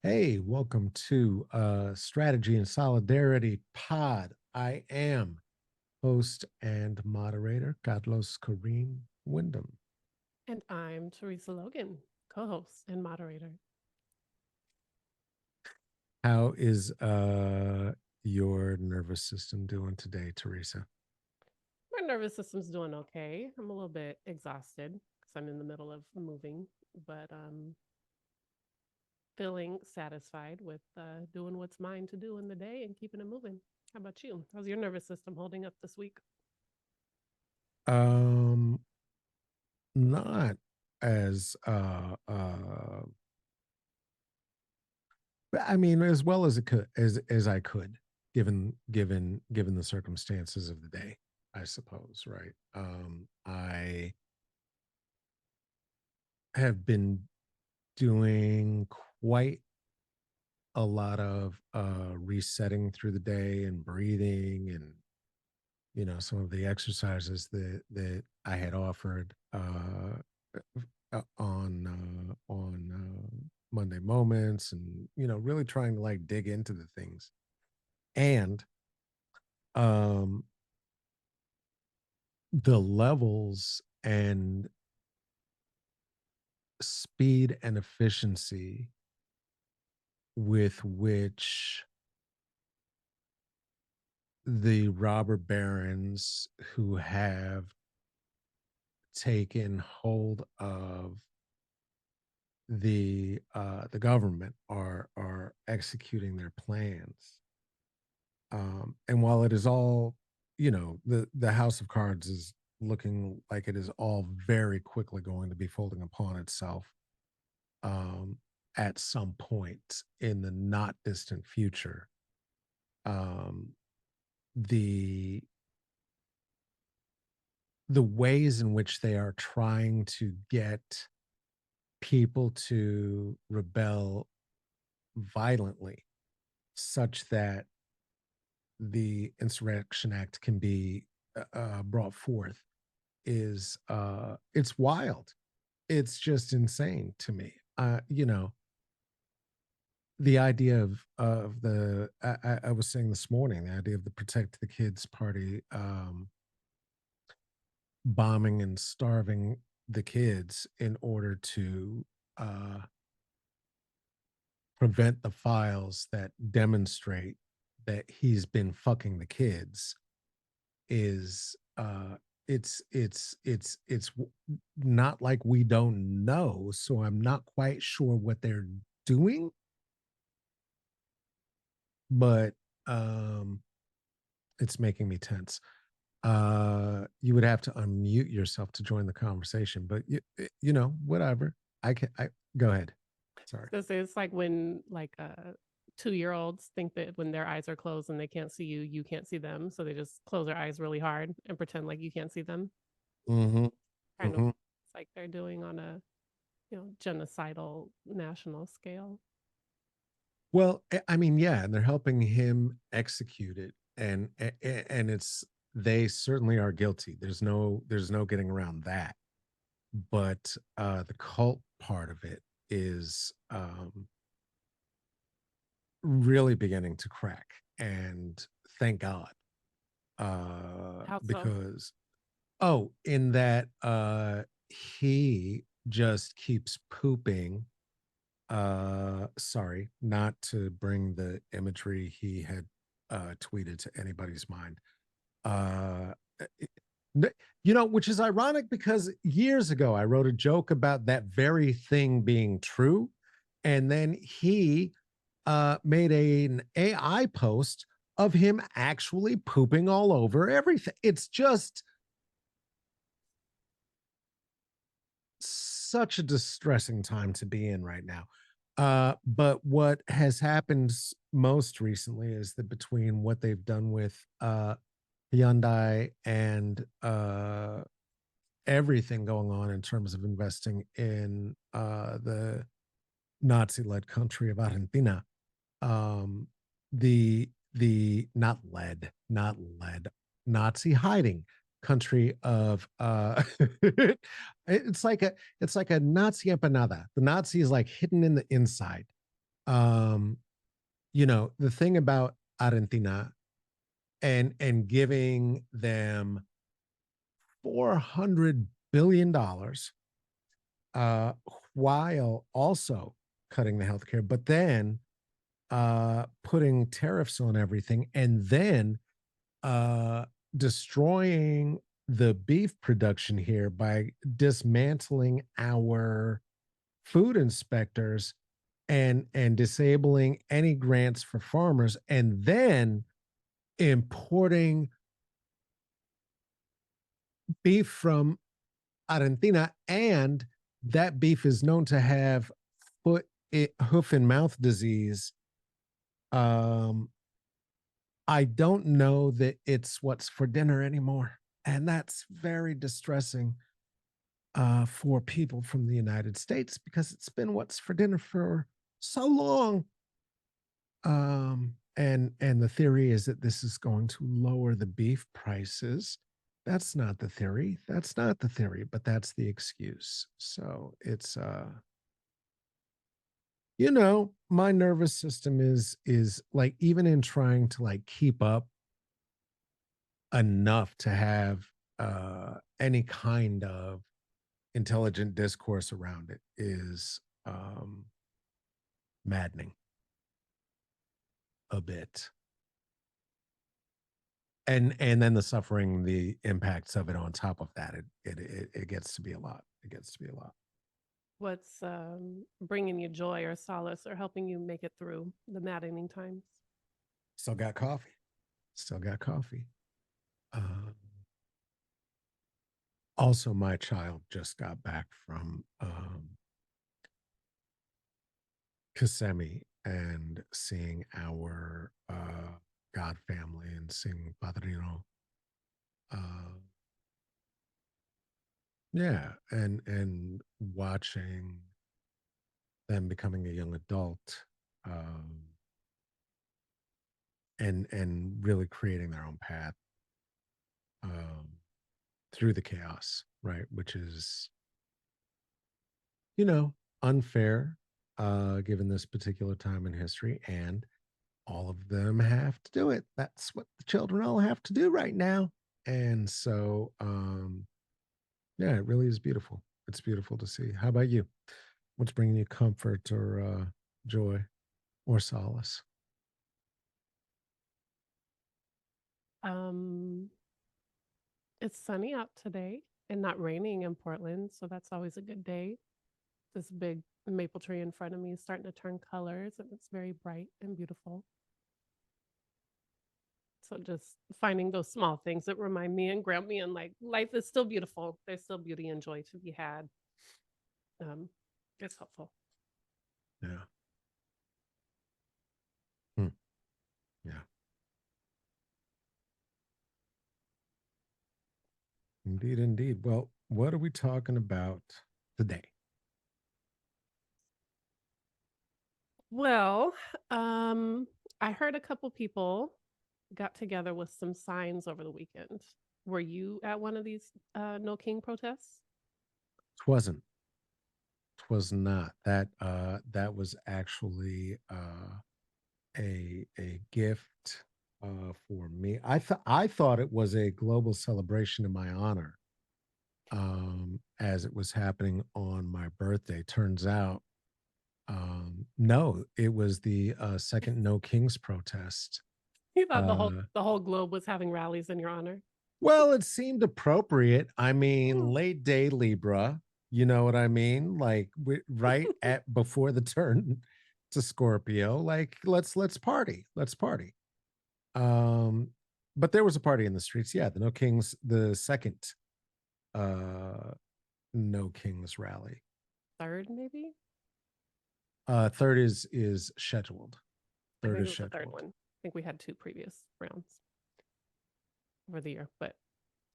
Hey, welcome to Strategy and Solidarity Pod. I am host and moderator, Carlos Kareem Windham. And I'm Theresa Logan, co host and moderator. How is your nervous system doing today, Theresa? My nervous system's doing okay. I'm a little bit exhausted because I'm in the middle of moving, but feeling satisfied with doing what's mine to do in the day and keeping it moving. How about you? How's your nervous system holding up this week? Um, Not as I mean, as well as it could as I could, given the circumstances of the day, I suppose, right? I have been doing quite a lot of resetting through the day and breathing and some of the exercises that I had offered on Monday moments, and really trying to like dig into the things. And um the levels and speed and efficiency with which the robber barons who have taken hold of the government are executing their plans. And while it is all, the house of cards is looking like it is all very quickly going to be folding upon itself um, at some point in the not distant future. Um, the the ways in which they are trying to get people to rebel violently such that the Insurrection Act can be brought forth is it's wild. It's just insane to me. The idea of the I was saying this morning, the idea of the Protect the Kids party bombing and starving the kids in order to uh, prevent the files that demonstrate that he's been fucking the kids is it's not like we don't know, so I'm not quite sure what they're doing, but um it's making me tense. You would have to unmute yourself to join the conversation, but whatever. I go ahead. Sorry. Because it's like when 2-year-olds think that when their eyes are closed and they can't see you, you can't see them. So they just close their eyes really hard and pretend like you can't see them. Mm-hmm. Kind of Mm-hmm. it's like they're doing on a genocidal national scale. Well, I mean, yeah, and they're helping him execute it, and it's they certainly are guilty. There's no getting around that. But the cult part of it is really beginning to crack, and thank God, How so? because in that he just keeps pooping. Sorry, not to bring the imagery he had tweeted to anybody's mind. Uh, which is ironic because years ago I wrote a joke about that very thing being true, and then he made an AI post of him actually pooping all over everything. It's just such a distressing time to be in right now. But what has happened most recently is that between what they've done with Hyundai and everything going on in terms of investing in the Nazi-led country of Argentina, um, the not led Nazi hiding country of it's like a Nazi empanada. The Nazi is like hidden in the inside. Um, the thing about Argentina and giving them $400 billion uh, while also cutting the healthcare, but then putting tariffs on everything, and then uh, destroying the beef production here by dismantling our food inspectors and disabling any grants for farmers, and then importing beef from Argentina, and that beef is known to have hoof and mouth disease. Um, I don't know that it's what's for dinner anymore, and that's very distressing for people from the United States because it's been what's for dinner for so long. And the theory is that this is going to lower the beef prices. That's not the theory. That's not the theory, but that's the excuse. So it's my nervous system is like, even in trying to like keep up enough to have any kind of intelligent discourse around it is maddening a bit. And then the suffering, the impacts of it on top of that, it gets to be a lot. It gets to be a lot. What's bringing you joy or solace or helping you make it through the maddening times? Still got coffee. Still got coffee. Also, my child just got back from Kissimmee and seeing our God family and seeing Padrino. Uh, yeah, and watching them becoming a young adult, and really creating their own path um, through the chaos, right? Which is, you know, unfair given this particular time in history, and all of them have to do it. That's what the children all have to do right now. And so, yeah, it really is beautiful. It's beautiful to see. How about you? What's bringing you comfort or joy or solace? Um, it's sunny out today and not raining in Portland, so that's always a good day. This big maple tree in front of me is starting to turn colors and it's very bright and beautiful. So just finding those small things that remind me and ground me, and like life is still beautiful. There's still beauty and joy to be had. Um, it's helpful. Yeah. Hmm. Yeah. Indeed, indeed. Well, what are we talking about today? Well, um, I heard a couple people got together with some signs over the weekend. Were you at one of these No King protests? Twasn't. Twas not. That was actually a gift for me. I thought it was a global celebration in my honor, as it was happening on my birthday. Turns out, no, it was the second No Kings protest. You thought the whole Uh, the whole globe was having rallies in your honor? well, it seemed appropriate. I mean, Mm. late day Libra. You know what I mean? Like right at before the turn to Scorpio. Like let's party. Let's party. Um, but there was a party in the streets. Yeah, the No Kings, the second uh No Kings rally. Third, maybe? Third is scheduled. I Third think is it was the third scheduled. one. I think we had two previous rounds over the year, but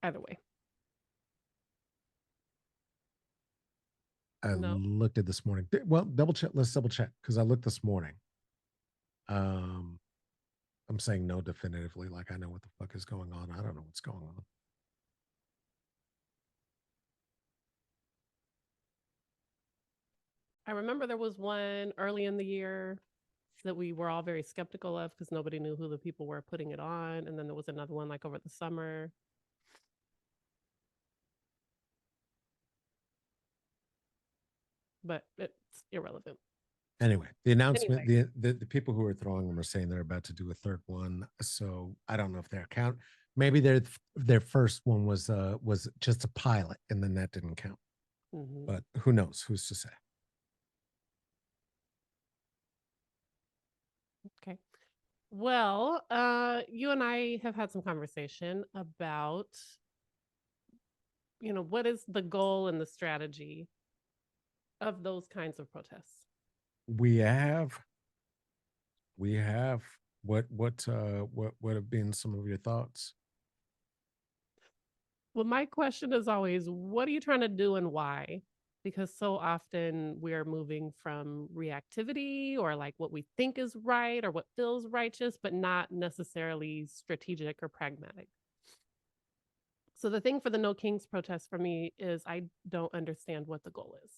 either way, I no. looked at this morning. Well, double check. Let's double check because I looked this morning. Um, I'm saying no definitively, like I know what the fuck is going on. I don't know what's going on. I remember there was one early in the year. that we were all very skeptical of because nobody knew who the people were putting it on. And then there was another one like over the summer. But it's irrelevant. Anyway, the announcement, Anyway. the people who are throwing them are saying they're about to do a third one. So I don't know if they're count. Maybe their first one was just a pilot, and then that didn't count. Mm-hmm. But who knows? Who's to say? Okay. Well, you and I have had some conversation about, what is the goal and the strategy of those kinds of protests? We have we have what have been some of your thoughts? Well, my question is always, what are you trying to do and why? Because so often we're moving from reactivity or like what we think is right or what feels righteous, but not necessarily strategic or pragmatic. So the thing for the No Kings protest for me is I don't understand what the goal is.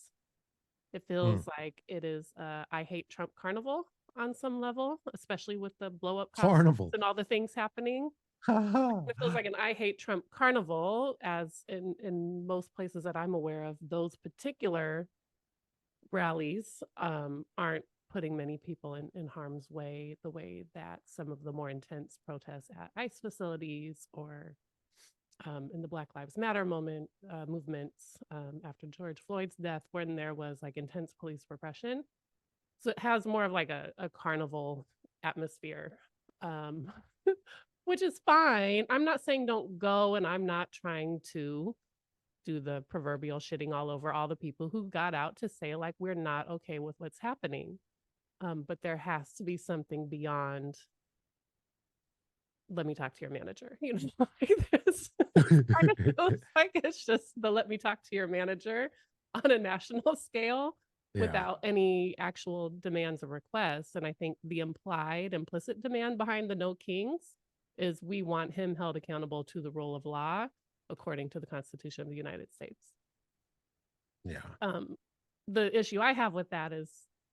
It Mm. feels like it is I hate Trump carnival on some level, especially with the blow up costumes Carnival. and all the things happening. It feels like an I hate Trump carnival, as in most places that I'm aware of, those particular rallies aren't putting many people in harm's way the way that some of the more intense protests at ICE facilities or in the Black Lives Matter movements after George Floyd's death, when there was like intense police repression. So it has more of like a carnival atmosphere, um, which is fine. I'm not saying don't go, and I'm not trying to do the proverbial shitting all over all the people who got out to say like we're not okay with what's happening. But there has to be something beyond. Let me talk to your manager. Like this kind of feels like it's just the let me talk to your manager on a national scale Yeah. without any actual demands or requests. And I think the implicit demand behind the No Kings is we want him held accountable to the rule of law according to the Constitution of the United States. Yeah. The issue I have with that is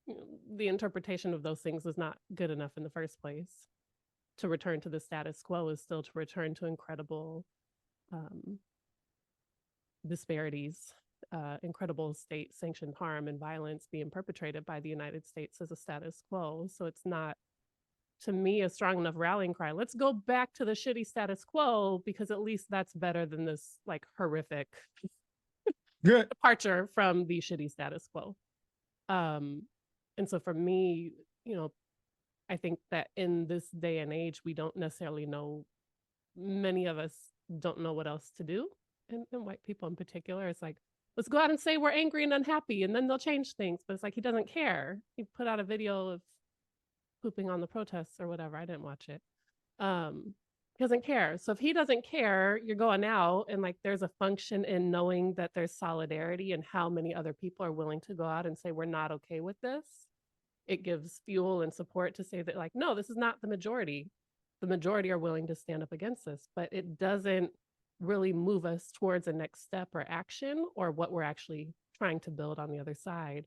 the interpretation of those things is not good enough in the first place. To return to the status quo is still to return to incredible disparities, incredible state sanctioned harm and violence being perpetrated by the United States as a status quo. So it's not, to me, a strong enough rallying cry. Let's go back to the shitty status quo because at least that's better than this like horrific Good. departure from the shitty status quo. And so for me, I think that in this day and age, we don't necessarily know, many of us don't know what else to do. And white people in particular, it's like, let's go out and say we're angry and unhappy, and then they'll change things. But it's like, he doesn't care. He put out a video of pooping on the protests or whatever. I didn't watch it. He doesn't care. So if he doesn't care, you're going out and like there's a function in knowing that there's solidarity and how many other people are willing to go out and say, we're not okay with this. It gives fuel and support to say that, like, no, this is not the majority. The majority are willing to stand up against this, but it doesn't really move us towards a next step or action or what we're actually trying to build on the other side.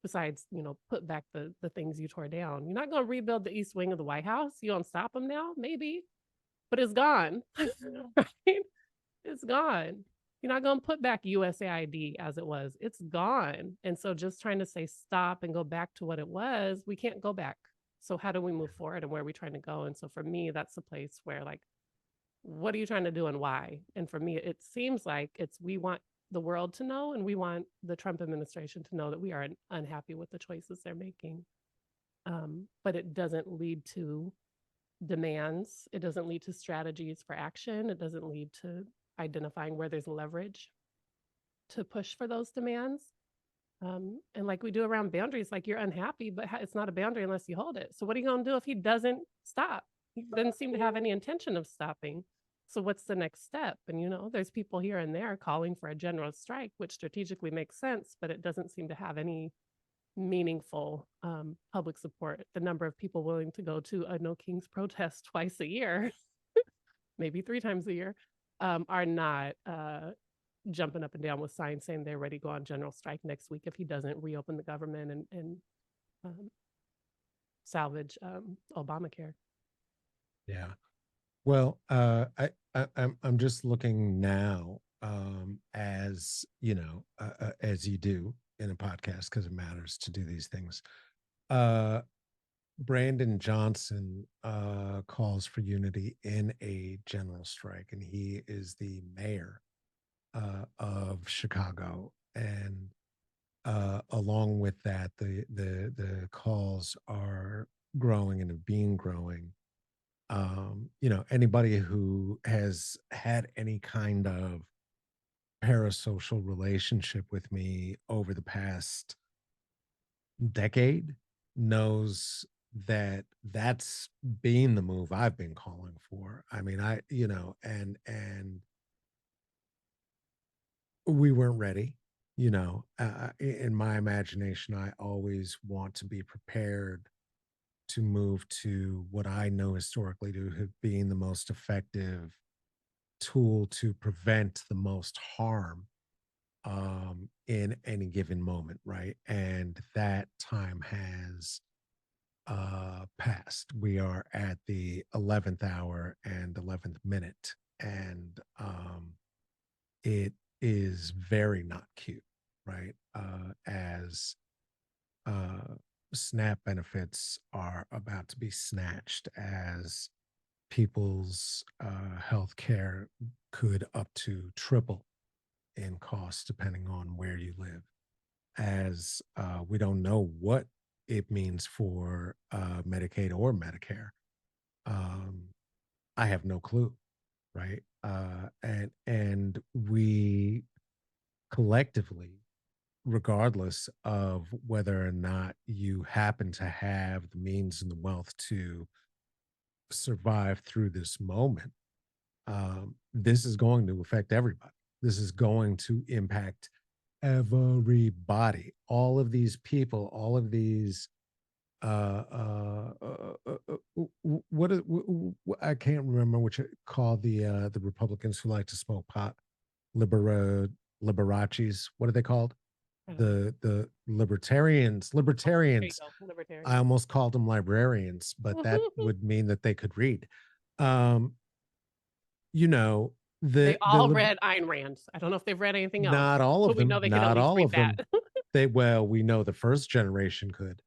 Besides, put back the things you tore down. You're not going to rebuild the east wing of the White House. You don't stop them now, maybe, but it's gone. Right? It's gone. You're not going to put back USAID as it was. It's gone. And so just trying to say stop and go back to what it was, we can't go back. So how do we move forward and where are we trying to go? And so for me, that's the place where like, what are you trying to do and why? And for me, it seems like we want the world to know and we want the Trump administration to know that we are unhappy with the choices they're making. But it doesn't lead to demands. It doesn't lead to strategies for action. It doesn't lead to identifying where there's leverage to push for those demands. And like we do around boundaries, like you're unhappy, but it's not a boundary unless you hold it. So what are you going to do if he doesn't stop? He doesn't seem to have any intention of stopping. So what's the next step? And there's people here and there calling for a general strike, which strategically makes sense, but it doesn't seem to have any meaningful public support. The number of people willing to go to a No Kings protest twice a year, maybe 3 times a year, are not jumping up and down with signs saying they're ready to go on general strike next week if he doesn't reopen the government and salvage Obamacare. Yeah. Well, I'm just looking now, as as you do in a podcast because it matters to do these things. Uh, Brandon Johnson calls for unity in a general strike, and he is the mayor of Chicago. And along with that, the calls are growing and have been growing. Anybody who has had any kind of parasocial relationship with me over the past decade knows that that's been the move I've been calling for. I mean, and we weren't ready. In my imagination, I always want to be prepared to move to what I know historically to have been the most effective tool to prevent the most harm in any given moment, right? And that time has passed. We are at the 11th hour and 11th minute, and it is very not cute, right? As uh, SNAP benefits are about to be snatched, as people's health care could up to triple in cost depending on where you live, as we don't know what it means for Medicaid or Medicare. Um, I have no clue, right? And we collectively, regardless of whether or not you happen to have the means and the wealth to survive through this moment, this is going to affect everybody. This is going to impact everybody. All of these people, all of these what is I can't remember what you call the Republicans who like to smoke pot, libera liberaces. What are they called? I don't know. The libertarians. There you Libertarians. go, I libertarian. almost called them librarians, but that would mean that they could read. Um, you know, They the all read Ayn Rand. I don't know if they've read anything else, not all but of we know them, they could at not least all read of that. them. We know the first generation could.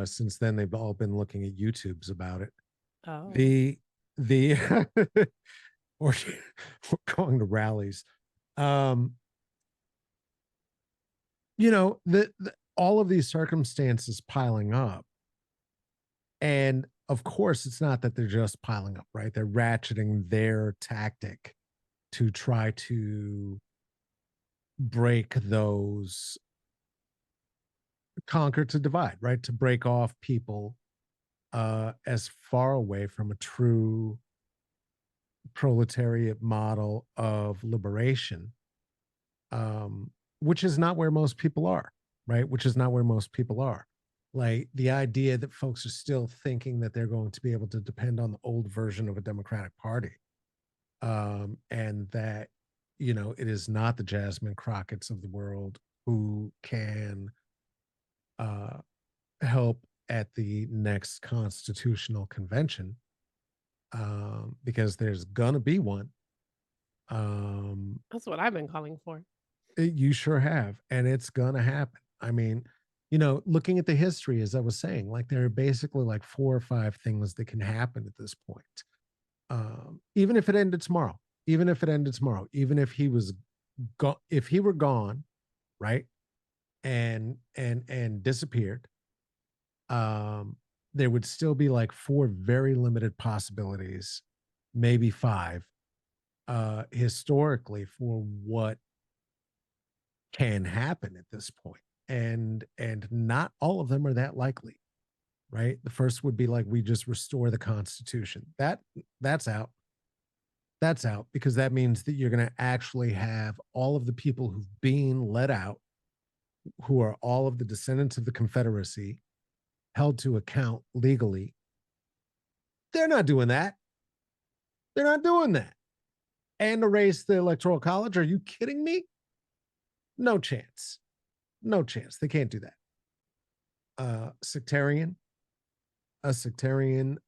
Since then they've all been looking at YouTubes about it. Oh, The or going to rallies. Um, the all of these circumstances piling up, and of course it's not that they're just piling up, right? They're ratcheting their tactic to try to break those, conquer to divide, right? To break off people as far away from a true proletariat model of liberation, um, which is not where most people are, right? Which is not where most people are. Like the idea that folks are still thinking that they're going to be able to depend on the old version of a Democratic Party, and that it is not the Jasmine Crockett's of the world who can uh, help at the next constitutional convention, because there's gonna be one. Um, that's what I've been calling for. you sure have, and it's gonna happen. I mean, looking at the history, as I was saying, like there are basically like four or five things that can happen at this point. Even if it ended tomorrow, even if it ended tomorrow, even if he was if he were gone, right, and disappeared, um, there would still be like four very limited possibilities, maybe five, historically for what can happen at this point. And not all of them are that likely, right? The first would be like we just restore the Constitution. That's out. That's out because that means that you're going to actually have all of the people who've been let out, who are all of the descendants of the Confederacy, held to account legally. They're not doing that. They're not doing that. And erase the Electoral College. Are you kidding me? No chance. No chance. They can't do that. sectarian, a sectarian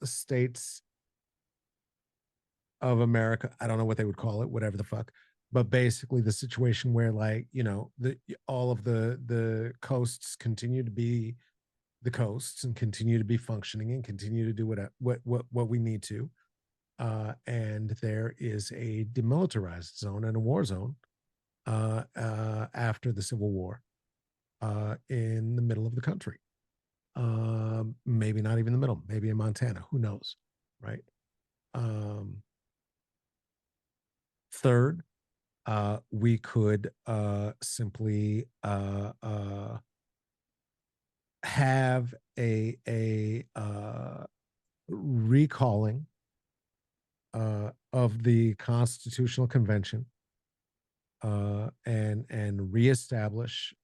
states of America. I don't know what they would call it, whatever the fuck. But basically, the situation where, like, the all of the coasts continue to be the coasts and continue to be functioning and continue to do what we need to. And there is a demilitarized zone and a war zone after the Civil War in the middle of the country. Maybe not even the middle, maybe in Montana. Who knows, right? Um, Third, we could simply have a recalling of the Constitutional Convention and reestablish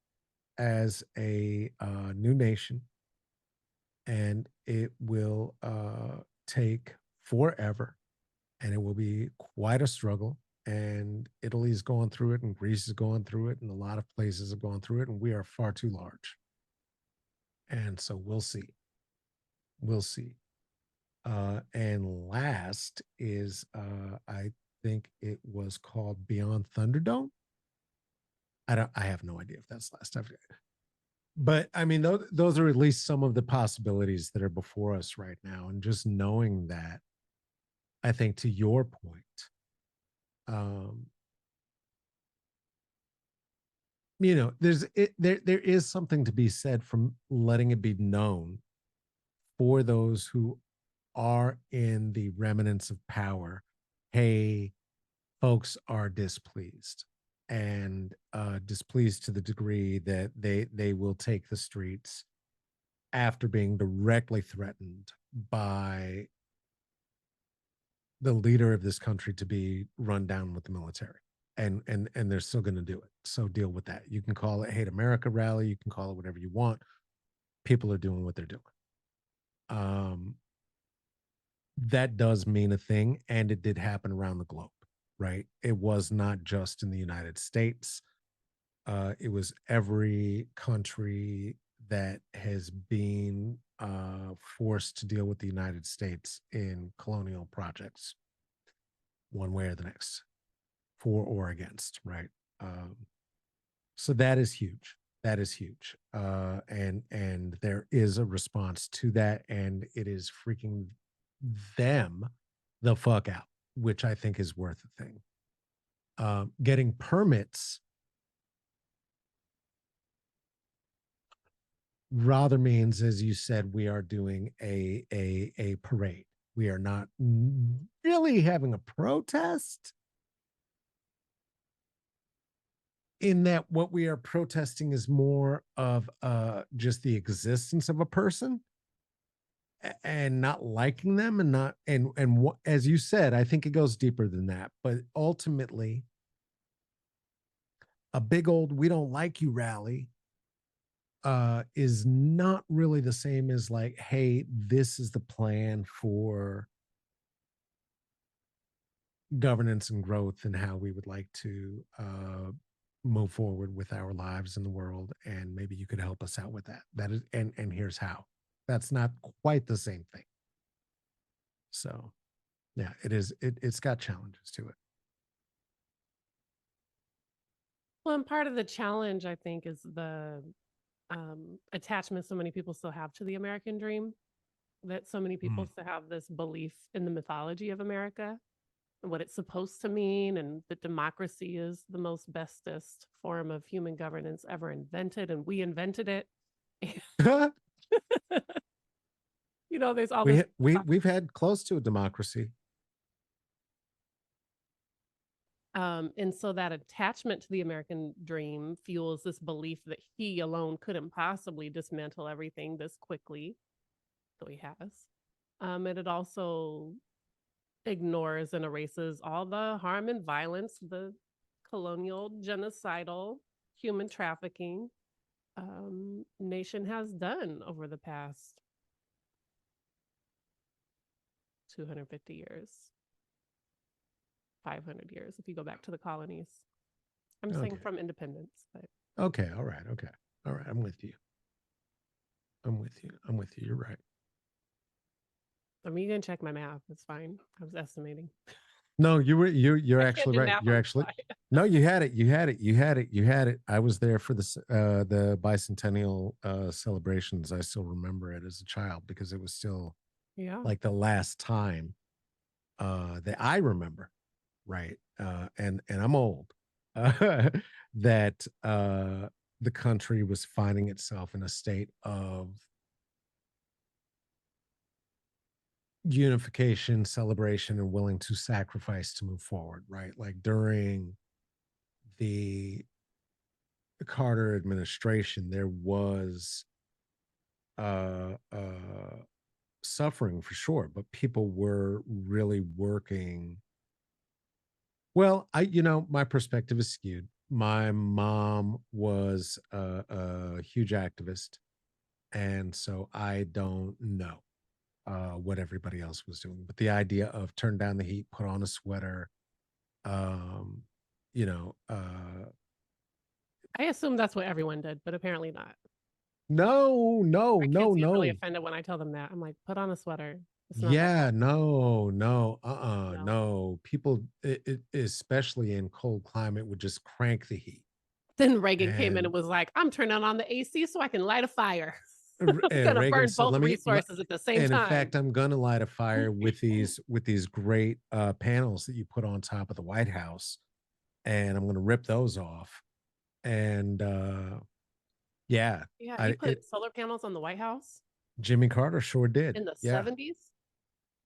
as a new nation, and it will take forever, and it will be quite a struggle. And Italy's going through it, and Greece is going through it, and a lot of places have gone through it, and we are far too large. And so we'll see. We'll see. And last is I think it was called Beyond Thunderdome. I have no idea if that's last. But I mean, those are at least some of the possibilities that are before us right now. And just knowing that, I think to your point, um, there is something to be said from letting it be known for those who are in the remnants of power. Hey, folks are displeased, and displeased to the degree that they will take the streets after being directly threatened by the leader of this country to be run down with the military. And they're still going to do it. So deal with that. You can call it Hate America rally, you can call it whatever you want. People are doing what they're doing. um that does mean a thing, and it did happen around the globe, right? It was not just in the United States. It was every country that has been forced to deal with the United States in colonial projects, one way or the next, for or against, right? Um, so that is huge. That is huge. And there is a response to that, and it is freaking them the fuck out, which I think is worth a thing. Getting permits rather means, as you said, we are doing a parade. We are not really having a protest, in that what we are protesting is more of just the existence of a person and not liking them, and not and what, as you said, I think it goes deeper than that. But ultimately, a big old "we don't like you" rally is not really the same as, like, hey, this is the plan for governance and growth and how we would like to move forward with our lives in the world, and maybe you could help us out with that. That is, and here's how. That's not quite the same thing. So yeah, it's got challenges to it. Well, and part of the challenge, I think, is the attachment so many people still have to the American dream. That so many people Mm. still have this belief in the mythology of America and what it's supposed to mean, and that democracy is the most bestest form of human governance ever invented, and we invented it. There's all this. We've had close to a democracy. And so that attachment to the American dream fuels this belief that he alone couldn't possibly dismantle everything this quickly, though he has. And it also ignores and erases all the harm and violence, the colonial, genocidal, human trafficking nation has done over the past 250 years, 500 years, if you go back to the colonies. I'm saying Okay. from independence, but Okay. All right. Okay. All right. I'm with you. I'm with you. I'm with you. You're right. I mean, you can check my math. It's fine. I was estimating. No, you're I can't actually do right. math You're on the actually fly. no, you had it. You had it. You had it. You had it. I was there for the bicentennial celebrations. I still remember it as a child because it was still Yeah. like the last time that I remember, right? And I'm old. That the country was finding itself in a state of unification, celebration, and willing to sacrifice to move forward, right? Like during the Carter administration, there was suffering for sure, but people were really working. Well, my perspective is skewed. My mom was a huge activist, and so I don't know what everybody else was doing. But the idea of turn down the heat, put on a sweater, um, you know, I assume that's what everyone did, but apparently not. no, no, My no, kids get really no. offended when I tell them that. I'm like, put on a sweater. It's not that Yeah, hot. no, no, No. no. People, especially in cold climate, would just crank the heat. Then Reagan came in and And was like, I'm turning on the AC so I can light a fire. I'm going to Reagan burn said, both "Let me," resources at the same and in time. fact, I'm gonna light a fire with these great panels that you put on top of the White House, and I'm gonna rip those off. And yeah, Yeah, he I it put solar panels on the White House Jimmy Carter sure did. in the Yeah, 70s.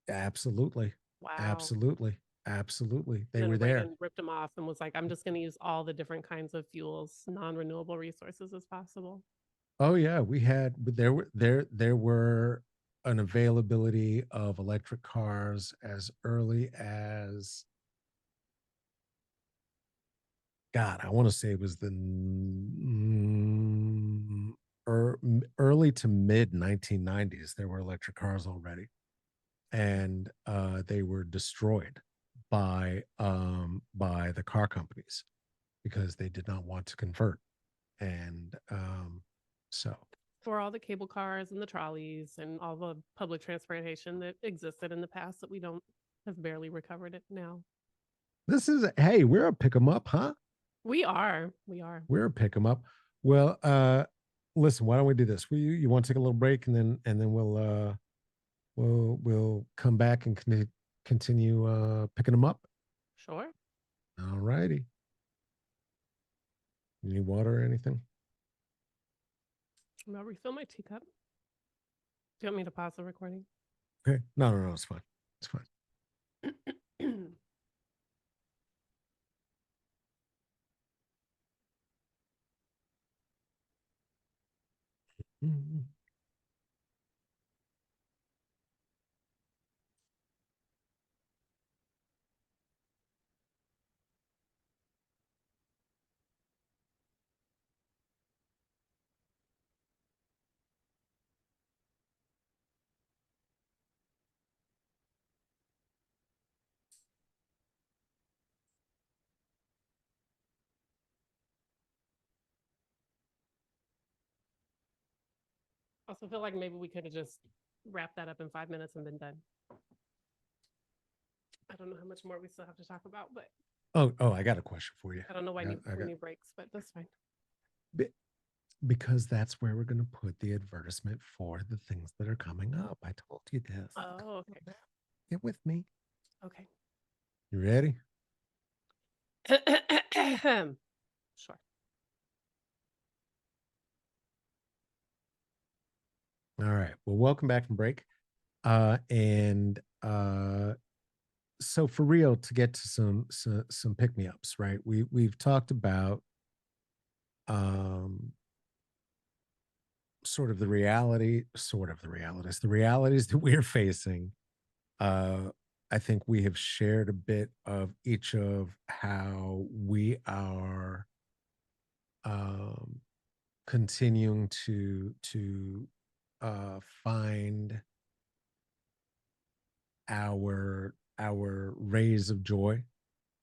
absolutely, Wow. absolutely, absolutely. And They were then there. Reagan ripped him off and was like, I'm just going to use all the different kinds of fuels, non renewable resources as possible. Oh yeah, we had, but there were an availability of electric cars as early as, God, I want to say it was the early to mid 1990s. There were electric cars already, and they were destroyed by the car companies because they did not want to convert. And so For all the cable cars and the trolleys and all the public transportation that existed in the past that we don't have barely recovered it now. this is, hey, we're a pick 'em up, huh? We are. We are. We're a pick 'em up. Well, listen, why don't we do this? You want to take a little break, and then we'll come back and continue picking them up. Sure. All righty. You need water or anything? I'm going to refill my teacup. Do you want me to pause the recording? Okay. No, no, no. It's fine. It's fine. Mhm. Also feel like maybe we could have just wrapped that up in 5 minutes and been done. I don't know how much more we still have to talk about, but Oh, I got a question for you. I don't know why I we got need breaks, but that's fine. because that's where we're going to put the advertisement for the things that are coming up. I told you this. Oh, okay. Get with me. Okay. You ready? Sure. All right. Well, welcome back from break. And so for real, to get to some pick me ups, right? We've talked about um the realities that we're facing. Uh I think we have shared a bit of each of how we are um continuing to find our rays of joy,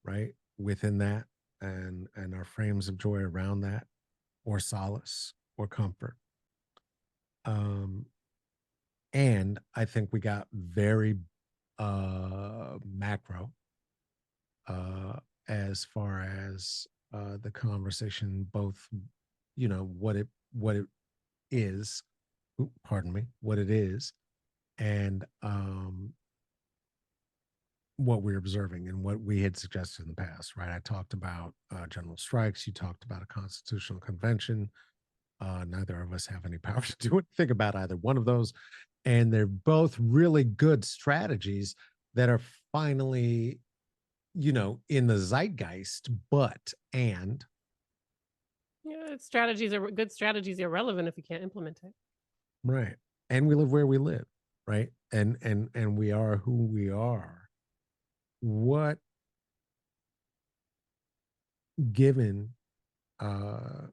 right, within that, and our frames of joy around that, or solace or comfort. Um, and I think we got very macro uh, as far as the conversation, both what it is, pardon me, what it is, and what we're observing and what we had suggested in the past. Right? I talked about general strikes. You talked about a constitutional convention. Neither of us have any power to do anything about either one of those, and they're both really good strategies that are finally in the zeitgeist, but and Yeah, strategies are good strategies irrelevant if you can't implement it. right. And we live where we live, right? And we are who we are. What given uh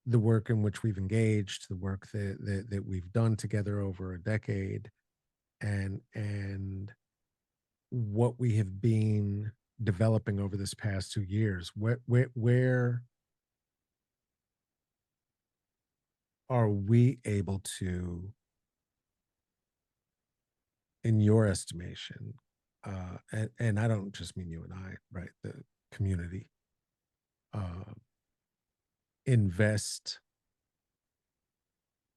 the work in which we've engaged, the work that we've done together over a decade, and what we have been developing over this past 2 years, where are we able to, in your estimation, and I don't just mean you and I, right? The community, uh, invest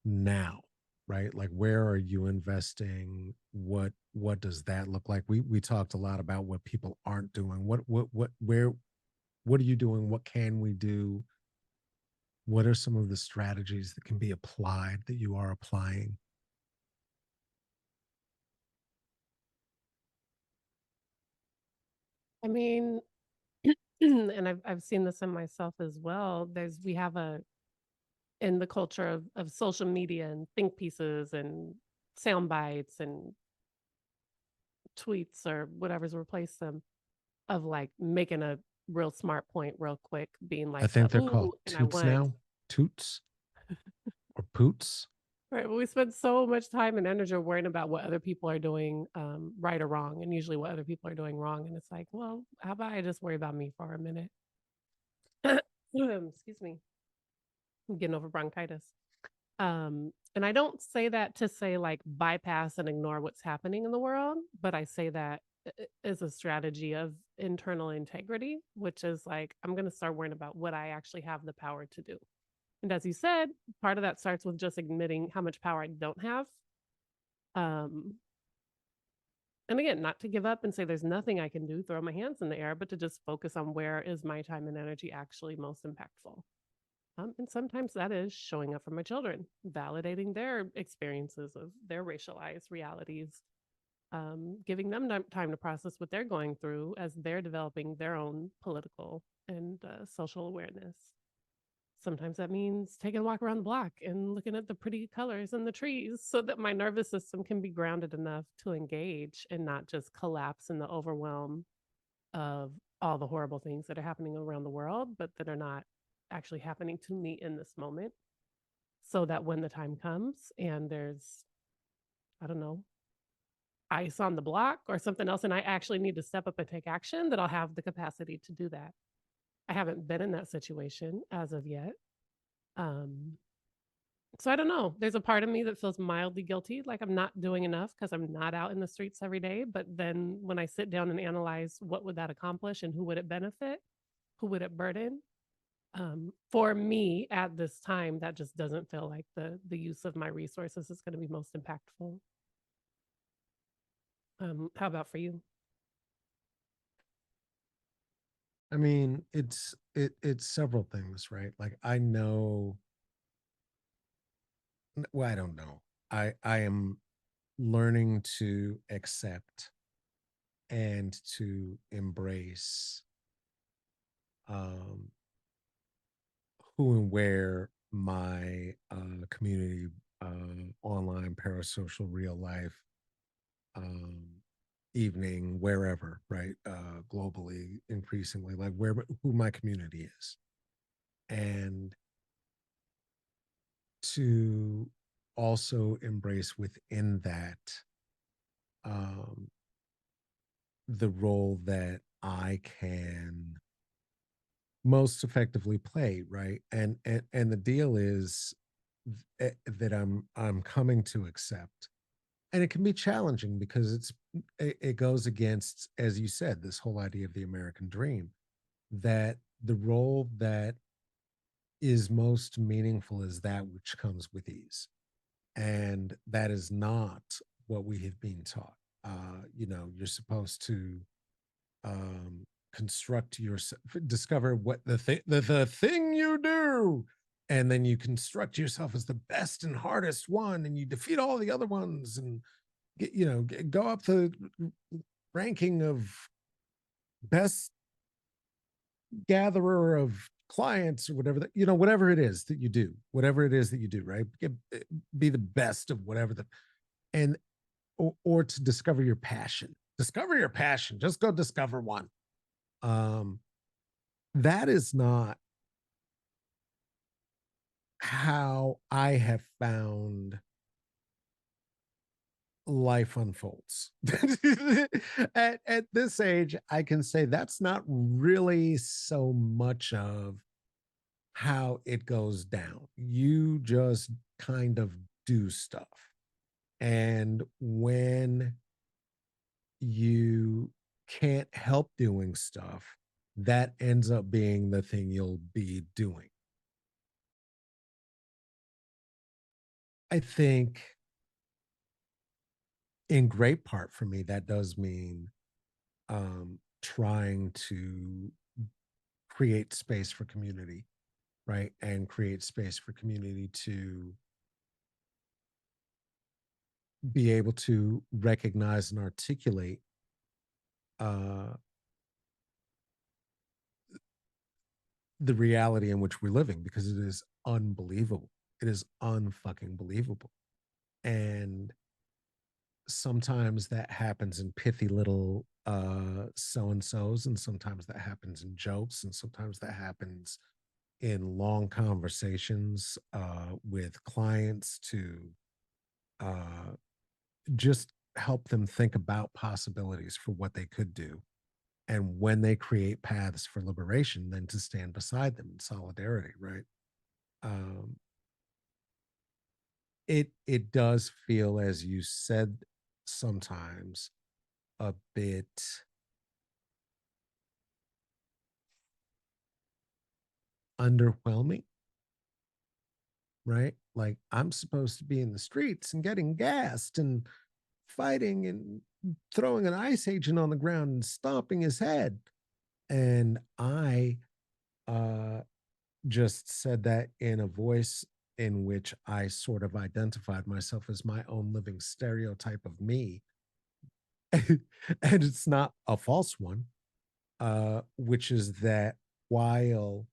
now, right? Like, where are you investing? What does that look like? We talked a lot about what people aren't doing. What are you doing? What can we do? What are some of the strategies that can be applied that you are applying? I mean, and I've seen this in myself as well. We have a in the culture of social media and think pieces and sound bites and tweets or whatever's replaced them of like making a real smart point real quick, being I like the think they're called ooh, and I toots want now, toots or poots. right. Well, we spend so much time and energy worrying about what other people are doing right or wrong, and usually what other people are doing wrong. And it's like, well, how about I just worry about me for a minute? Excuse me, I'm getting over bronchitis. And I don't say that to say like bypass and ignore what's happening in the world, but I say that as a strategy of internal integrity, which is like, I'm going to start worrying about what I actually have the power to do. And as you said, part of that starts with just admitting how much power I don't have. Um, and again, not to give up and say there's nothing I can do, throw my hands in the air, but to just focus on where is my time and energy actually most impactful. And sometimes that is showing up for my children, validating their experiences of their racialized realities, giving them time to process what they're going through as they're developing their own political and social awareness. Sometimes that means taking a walk around the block and looking at the pretty colors and the trees so that my nervous system can be grounded enough to engage and not just collapse in the overwhelm of all the horrible things that are happening around the world, but that are not actually happening to me in this moment. So that when the time comes and there's, I don't know, ice on the block or something else, and I actually need to step up and take action, that I'll have the capacity to do that. I haven't been in that situation as of yet. Um, so I don't know. There's a part of me that feels mildly guilty, like I'm not doing enough because I'm not out in the streets every day. But then when I sit down and analyze what would that accomplish and who would it benefit, who would it burden, for me at this time, that just doesn't feel like the use of my resources is going to be most impactful. How about for you? I mean, it's several things, right? Like, I know, well, I don't know. I am learning to accept and to embrace um who and where my community, online, parasocial, real life, um evening, wherever, right, globally, increasingly, like, who my community is, and to also embrace within that um the role that I can most effectively play, right? And the deal is, that I'm coming to accept. And it can be challenging because it goes against, as you said, this whole idea of the American dream, that the role that is most meaningful is that which comes with ease. And that is not what we have been taught. You're supposed to construct your, discover what the thing you do, and then you construct yourself as the best and hardest one, and you defeat all the other ones, and go up the ranking of best gatherer of clients or whatever that whatever it is that you do, right? Be the best of whatever the and or to discover your passion. Discover your passion. Just go discover one. Um, that is not how I have found life unfolds. At this age, I can say that's not really so much of how it goes down. You just kind of do stuff. And when you can't help doing stuff, that ends up being the thing you'll be doing. I think in great part for me, that does mean trying to create space for community, right? And create space for community to be able to recognize and articulate uh, the reality in which we're living, because it is unbelievable. It is unfucking believable. And sometimes that happens in pithy little so and so's, and sometimes that happens in jokes, and sometimes that happens in long conversations with clients to uh, just help them think about possibilities for what they could do. And when they create paths for liberation, then to stand beside them in solidarity, right? Um, it does feel, as you said, sometimes a bit underwhelming, right? Like I'm supposed to be in the streets and getting gassed and fighting and throwing an ice agent on the ground and stomping his head. And I uh, just said that in a voice in which I sort of identified myself as my own living stereotype of me. And it's not a false one, which is that while,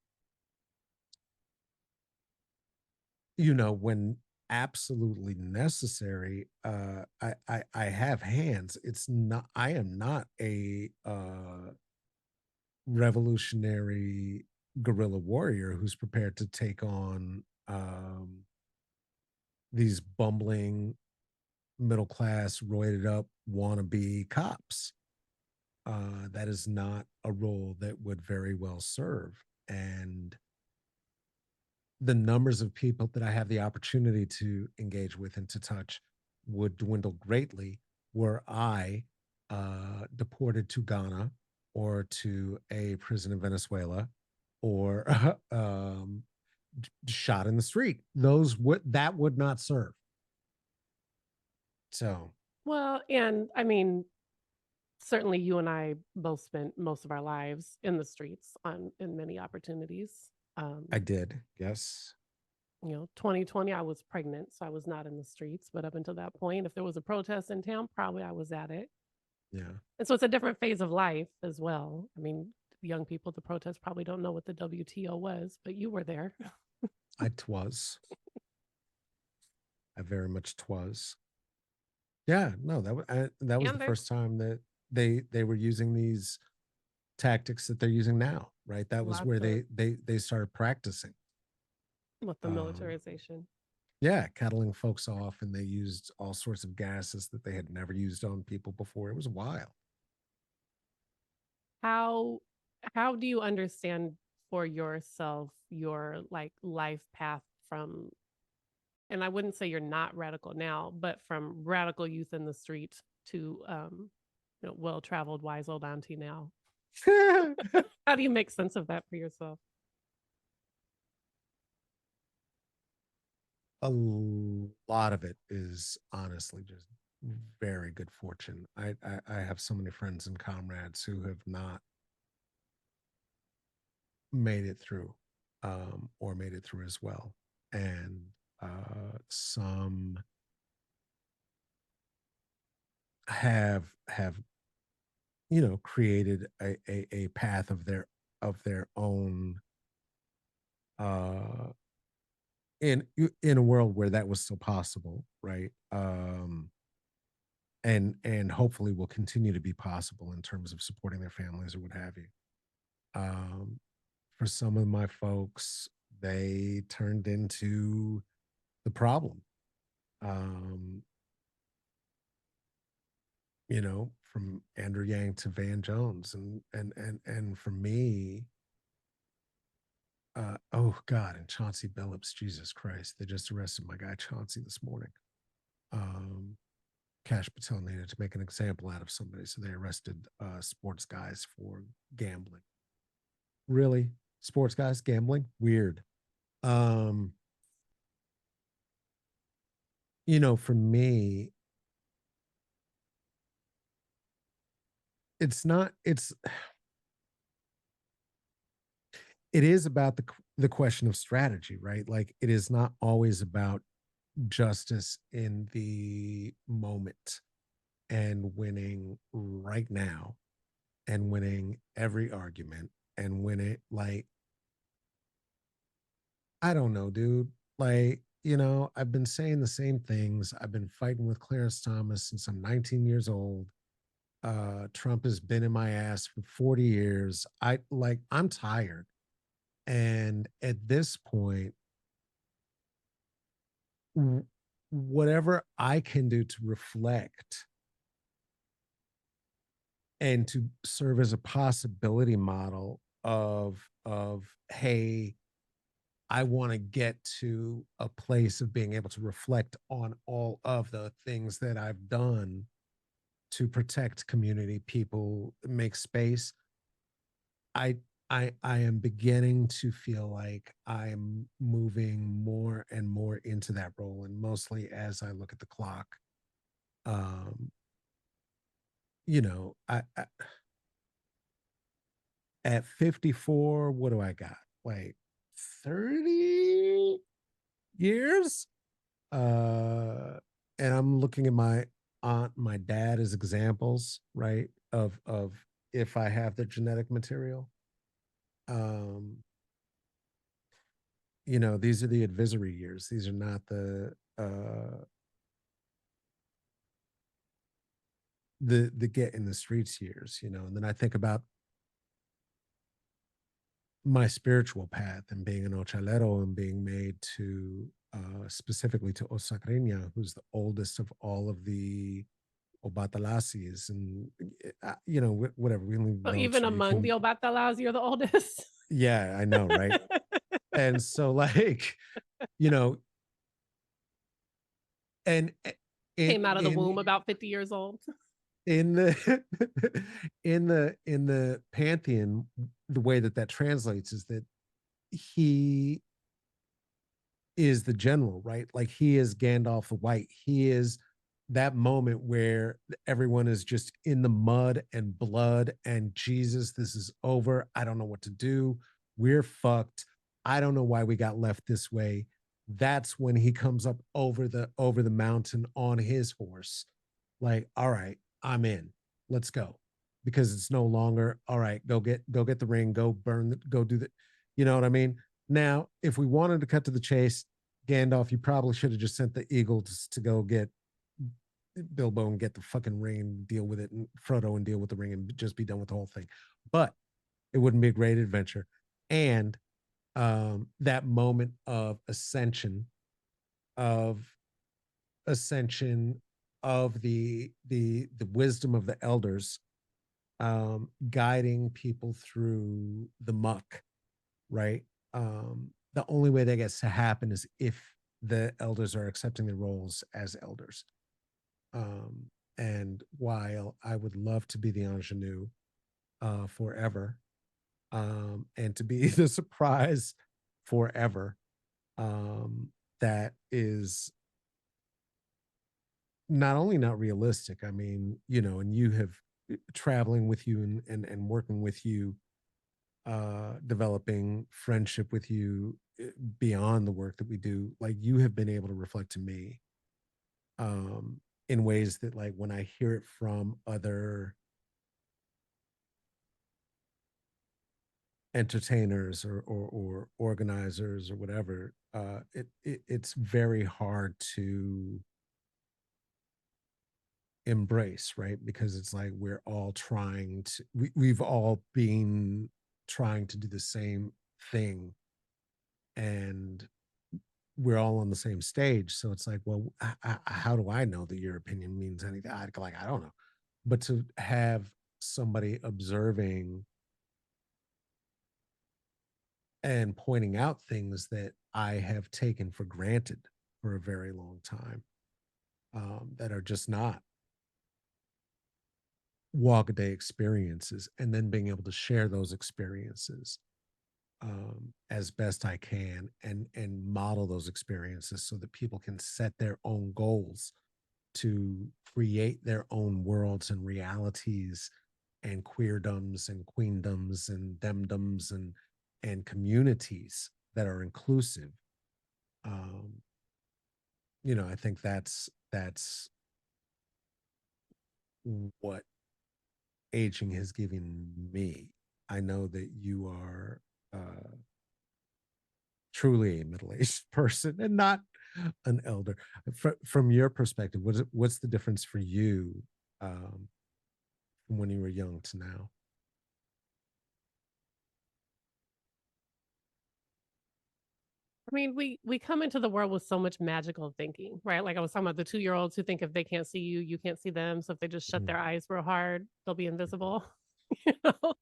when absolutely necessary, I have hands. It's not, I am not a revolutionary guerrilla warrior who's prepared to take on these bumbling middle class roided up wannabe cops. That is not a role that would very well serve. And the numbers of people that I have the opportunity to engage with and to touch would dwindle greatly were I deported to Ghana or to a prison in Venezuela or shot in the street. That would not serve. So Well, and I mean, certainly you and I both spent most of our lives in the streets on in many opportunities. I did, yes, 2020, I was pregnant, so I was not in the streets. But up until that point, if there was a protest in town, probably I was at it. yeah, And so it's a different phase of life as well. I mean, young people at the protest probably don't know what the WTO was, but you were there. I twas. I very much twas. Yeah, no, that was the And there's first time that they were using these tactics that they're using now, right? That was lots where of they started practicing. with the Um, militarization. yeah, kettling folks off, and they used all sorts of gases that they had never used on people before. It was wild. How how do you understand for yourself your like life path from And I wouldn't say you're not radical now, but from radical youth in the street to well-traveled wise old auntie now. How do you make sense of that for yourself? A lot of it is honestly just very good fortune. I have so many friends and comrades who have not made it through, or made it through as well, and some have created a path of their own, uh in a world where that was still possible, right? And hopefully will continue to be possible in terms of supporting their families or what have you. Um, for some of my folks, they turned into the problem. Um, from Andrew Yang to Van Jones, and for me, oh God, and Chauncey Billups, Jesus Christ, they just arrested my guy Chauncey this morning. Um, Cash Patel needed to make an example out of somebody, so they arrested sports guys for gambling. Really, sports guys gambling? Weird. Um, for me, it's not. It is about the question of strategy, right? Like it is not always about justice in the moment and winning right now and winning every argument and winning like I don't know, dude. Like, I've been saying the same things. I've been fighting with Clarence Thomas since I'm 19 years old. Trump has been in my ass for 40 years. I'm tired. And at this point, w- whatever I can do to reflect and to serve as a possibility model of hey, I want to get to a place of being able to reflect on all of the things that I've done to protect community, people, make space. I I am beginning to feel like I'm moving more and more into that role, and mostly as I look at the clock. Um, I at 54, what do I got? Like 30 years? And I'm looking at my aunt, my dad as examples, right? Of if I have the genetic material. Um, these are the advisory years. These are not the get in the streets years, and then I think about my spiritual path and being an Ochalero and being made to specifically to Osakreña, who's the oldest of all of the Obatalasis, and whatever, we leave So notes even or you among the can. Obatalas, you're the oldest. Yeah, I know, right? And so like, you know, and Came out of the in womb about 50 years old. in the in the pantheon, the way that translates is that he is the general, right? Like he is Gandalf the White. He is that moment where everyone is just in the mud and blood and Jesus, this is over. I don't know what to do. We're fucked. I don't know why we got left this way. That's when he comes up over the mountain on his horse. Like, all right, I'm in. Let's go. Because it's no longer, all right, go get the ring, go burn go do the, you know what I mean? Now, if we wanted to cut to the chase, Gandalf, you probably should have just sent the eagle to go get Bilbo and get the fucking ring and deal with it, and Frodo and deal with the ring and just be done with the whole thing. But it wouldn't be a great adventure. And that moment of ascension of the wisdom of the elders, guiding people through the muck, right? The only way that gets to happen is if the elders are accepting their roles as elders. Um, and while I would love to be the ingenue forever, and to be the surprise forever, um, that is not only not realistic. I mean, and you have traveling with you and working with you, developing friendship with you beyond the work that we do. Like you have been able to reflect to me in ways that, like, when I hear it from other entertainers or organizers or whatever, it's very hard to embrace, right? Because it's like we're all we've all been trying to do the same thing, and we're all on the same stage. So it's like, well, how do I know that your opinion means anything? I don't know. But to have somebody observing and pointing out things that I have taken for granted for a very long time, that are just not walk a day experiences, and then being able to share those experiences as best I can, and model those experiences so that people can set their own goals to create their own worlds and realities and queerdoms and queendoms and themdoms and communities that are inclusive. Um, I think that's what aging has given me. I know that you are truly a middle-aged person and not an elder. From your perspective, what's the difference for you, um, from when you were young to now? I mean, we come into the world with so much magical thinking, right? Like I was talking about the 2-year-olds who think if they can't see you, you can't see them. So if they just shut Mhm, their eyes real hard, they'll be mhm. invisible. you know?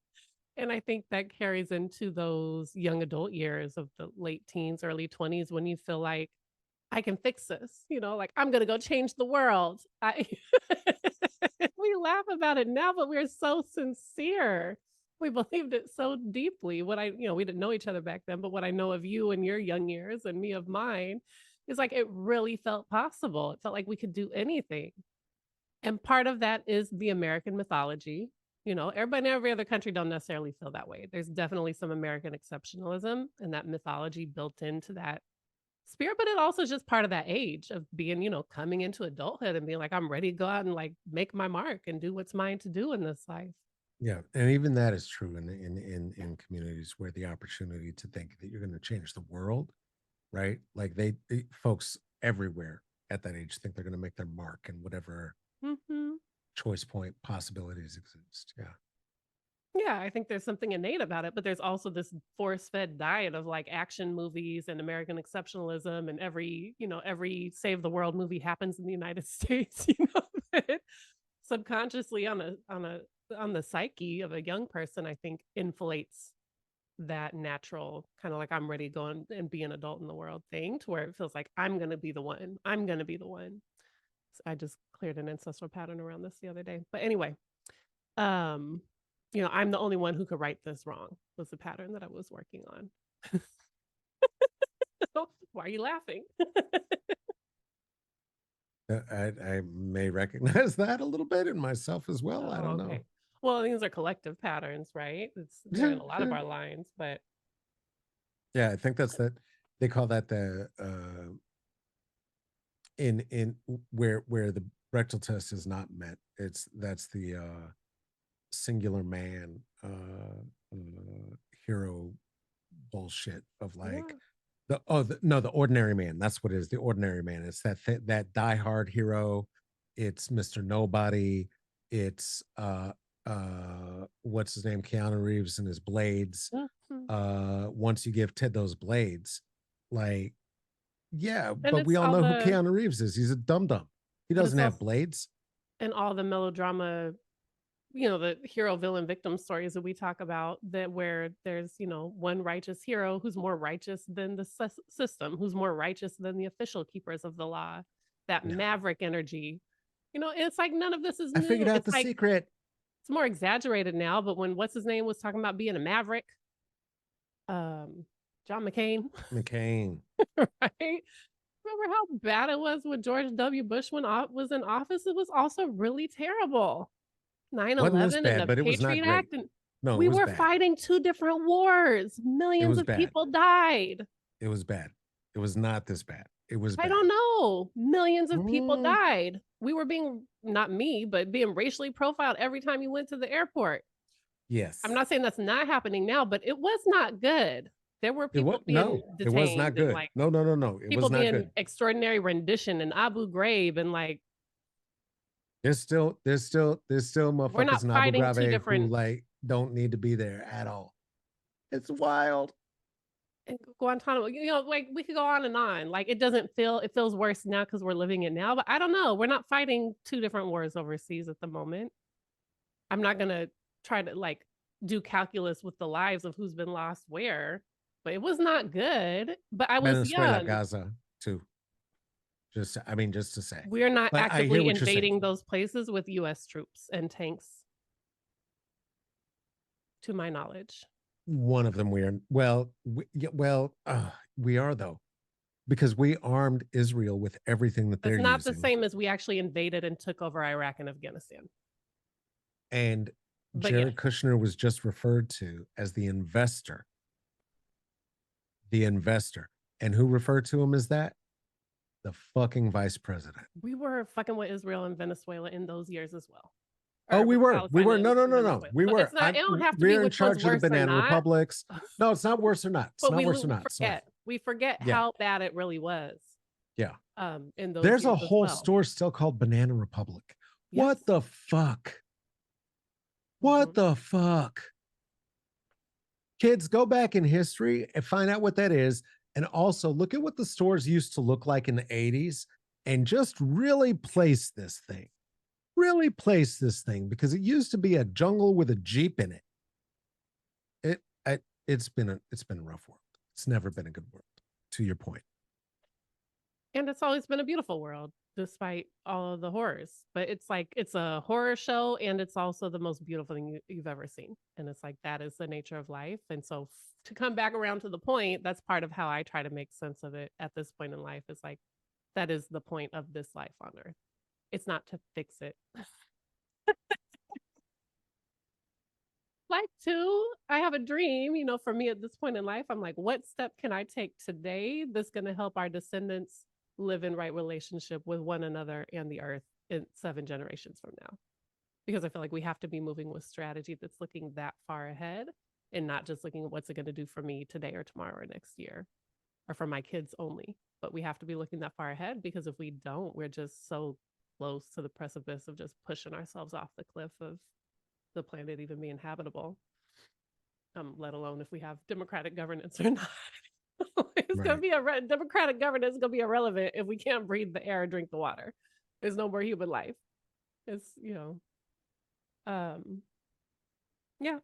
And I think that carries into those young adult years of the late teens, early 20s when you feel like I can fix this, like I'm gonna go change the world. We laugh about it now, but we're so sincere. We believed it so deeply. We didn't know each other back then, but what I know of you in your young years and me of mine is like it really felt possible. It felt like we could do anything. And part of that is the American mythology. Everybody in every other country don't necessarily feel that way. There's definitely some American exceptionalism and that mythology built into that spirit, but it also is just part of that age of being, coming into adulthood and being like, I'm ready to go out and like make my mark and do what's mine to do in this life. Yeah, and even that is true in communities where the opportunity to think that you're going to change the world, right? Like folks everywhere at that age think they're going to make their mark and whatever Hmm. choice point possibilities exist. Yeah. Yeah, I think there's something innate about it, but there's also this force fed diet of like action movies and American exceptionalism, and every save the world movie happens in the United States, but subconsciously on the psyche of a young person, I think inflates that natural kind of like I'm ready to go and be an adult in the world thing to where it feels like I'm going to be the one. I'm going to be the one. So I just cleared an ancestral pattern around this the other day. But anyway, um, I'm the only one who could right this wrong was the pattern that I was working on. Why are you laughing? I may recognize that a little bit in myself as well. I Oh, don't know. okay. Well, these are collective patterns, right? They're in a lot of our lines, but Yeah, I think that's that. They call that the in where the rectal test is not met. That's the singular man hero bullshit of like yeah. no, the ordinary man. That's what it is. The ordinary man. It's that diehard hero. It's Mr. Nobody. It's what's his name? Keanu Reeves and his blades. Mhm. Once you give Ted those blades, like, yeah, And but we it's all all know who the Keanu Reeves is. He's a dum dum. He but it's doesn't have also blades. and all the melodrama the hero villain victim stories that we talk about, that where there's, one righteous hero who's more righteous than the system, who's more righteous than the official keepers of the law, that No. maverick energy. It's like none of this is I figured new. out It's the like secret. it's more exaggerated now, but when what's his name was talking about being a maverick, John McCain, McCain. right? Remember how bad it was when George W. Bush was in office? It was also really terrible. Wasn't this 9/11 and bad, the but it was not Patriot great. Act, and No, it we was were bad. fighting two different wars. It Millions was of bad. people died. It was bad. It was not this bad. It was I bad. don't know. Millions of people Mm, died. We were being, not me, but being racially profiled every time you went to the airport. I'm yes. not saying that's not happening now, but it was not good. There were It was people being no, it was not detained, and good. like No, no, no, no. It was people not being good. extraordinary rendition in Abu Ghraib, and like There's still we're motherfuckers not in Abu fighting two Ghraib who different. like don't need to be there at all. It's wild. And Guantanamo, like we could go on and on. Like it feels worse now because we're living it now, but I don't know. We're not fighting two different wars overseas at the moment. I'm not gonna try to like do calculus with the lives of who's been lost where, but it was not good. But I was Venezuela, young. Gaza, too. Just to say. We're not But I hear actively what you're saying. invading those places with US troops and tanks, to my knowledge. One of them we are. Well, we are though, because we armed Israel with everything that they're That's not the using, same as we actually invaded and took over Iraq and Afghanistan. and But yes, Jared Kushner was just referred to as the investor. The investor, and who referred to him as that? The fucking vice president. we were fucking with Israel and Venezuela in those years as well. Oh, Or we with were. We Palestine were. No, and no, no, no. Venezuela. We So were. it's not, it don't have to be We're in which one's charge of the worse or banana not. republics. No, it's not worse or not. It's But not we worse or not. Sorry. forget. We forget Yeah. how bad it really was Yeah. in those There's a years as whole well. store still called Banana Republic. Yes. What the fuck? What the fuck? Kids, go back in history and find out what that is. And also look at what the stores used to look like in the 80s and just really place this thing. Really place this thing because it used to be a jungle with a Jeep in it. It's been a rough world. It's never been a good world, to your point. And it's always been a beautiful world despite all of the horrors. But it's like it's a horror show, and it's also the most beautiful thing you've ever seen. And it's like that is the nature of life. And so to come back around to the point, that's part of how I try to make sense of it at this point in life. Is like that is the point of this life on earth. It's not to fix it. Like too, I have a dream, for me at this point in life. I'm like, what step can I take today that's going to help our descendants live in right relationship with one another and the earth in 7 generations from now? Because I feel like we have to be moving with strategy that's looking that far ahead, and not just looking at what's it going to do for me today or tomorrow or next year or for my kids only. But we have to be looking that far ahead, because if we don't, we're just so close to the precipice of just pushing ourselves off the cliff of the planet even being habitable, let alone if we have democratic governance or not. It's going to be democratic governance is going to be irrelevant if we can't breathe the air and drink the water. There's no more human life. It's, yeah.